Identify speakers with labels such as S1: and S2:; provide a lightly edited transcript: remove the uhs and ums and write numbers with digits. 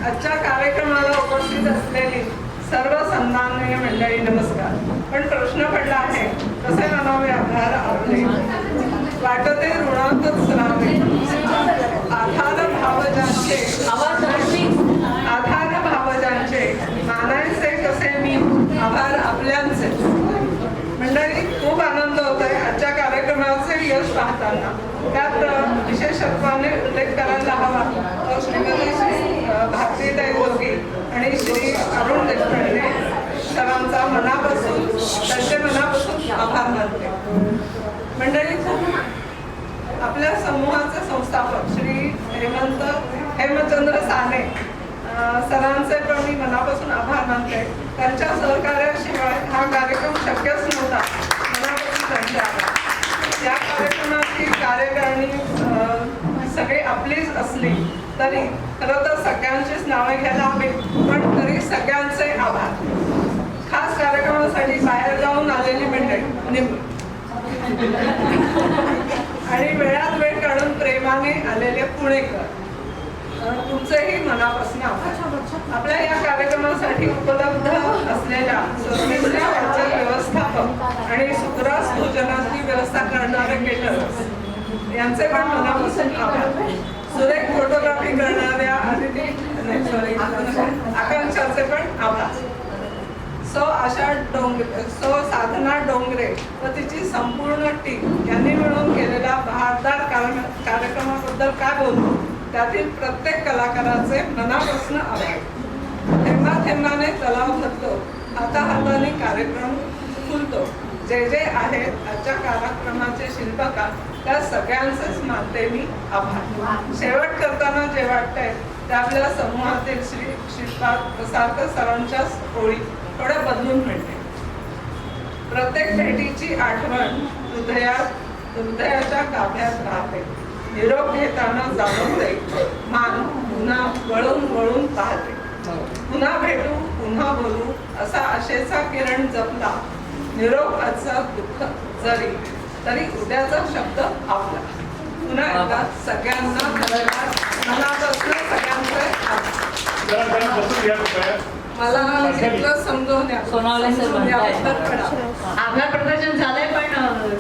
S1: आजच्या कार्यक्रमाला उपस्थित असलेली सर्व सन्माननीय मंडळी नमस्कार. पण प्रश्न पडला आहे कसे म्हणावे आधार आवडले वाटते ऋणातच राहावे आधार भावजांचे मानायचे कसे मी आभार आपल्यांचे. मंडळी खूप आनंद होत आहे आजच्या कार्यक्रमाचे यश पाहताना. त्यात विशेषत्वाने उल्लेख करायला हवा तो श्रीमती भारतीताई जोगी आणि श्री अरुण देशपांडे सरांचा मनापासून त्यांचे मनापासून आभार मानते. मंडळी आपल्या समूहाचे संस्थापक श्री हेमचंद्र साने सरांचे पण मी मनापासून आभार मानते. त्यांच्या सहकार्याशिवाय हा कार्यक्रम शक्यच नव्हता. मनापासून त्यांचे आभार. या कार्यक्रमाची कार्यकारिणी सगळी आपलीच असली तरी खरं तर सगळ्यांचीच नावे घ्यायला हवी, पण तरी सगळ्यांचे आभार. खास कार्यक्रमासाठी बाहेर जाऊन आलेली मंडळी आणि वेळात वेळ काढून प्रेमाने आलेले पुणेकर तुमचेही मनापासून आभार. आपल्या या कार्यक्रमासाठी उपलब्ध असलेल्या व्यवस्थापक आणि सुग्रास भोजनाची व्यवस्था करणारे केटरर्स यांचे पण मनापासून आभार. सुरेख फोटोग्राफी करणाऱ्या आकांक्षाचे पण आभार. साधना डोंगरे व तिची संपूर्ण टीम यांनी मिळून केलेल्या बहारदार कार्यक्रमाबद्दल काय बोलतो. त्यातील प्रत्येक कलाकाराचे मनापासून आभार. थेंबा थेंबाने तलाव भरतो, हाताहाताने कार्यक्रम फुलतो. जे जे आहेत आजच्या कार्यक्रमाचे शिल्पकार त्या सगळ्यांचेच मानते मी आभार. शेवट करताना जे वाटतंय ते आपल्या समूहातील श्री श्रीपाद प्रसारकर सरांच्याच ओळी थोड्या बदलून म्हणते. प्रत्येक भेटीची आठवण हृदयाच्या गाभ्यात राहते. निरोप घेताना जाणवते मान पुन्हा वळून वळून पाहते. पुन्हा भेटू पुन्हा बोलू असा आशेचा किरण जपला. निरोप आजचा दुःख जरी तरी उद्याचा शब्द आपला. पुन्हा एकदा सगळ्यांना मनापासून सगळ्यांचे मला घेतलं समजवण्यात आभार प्रदर्शन झालं.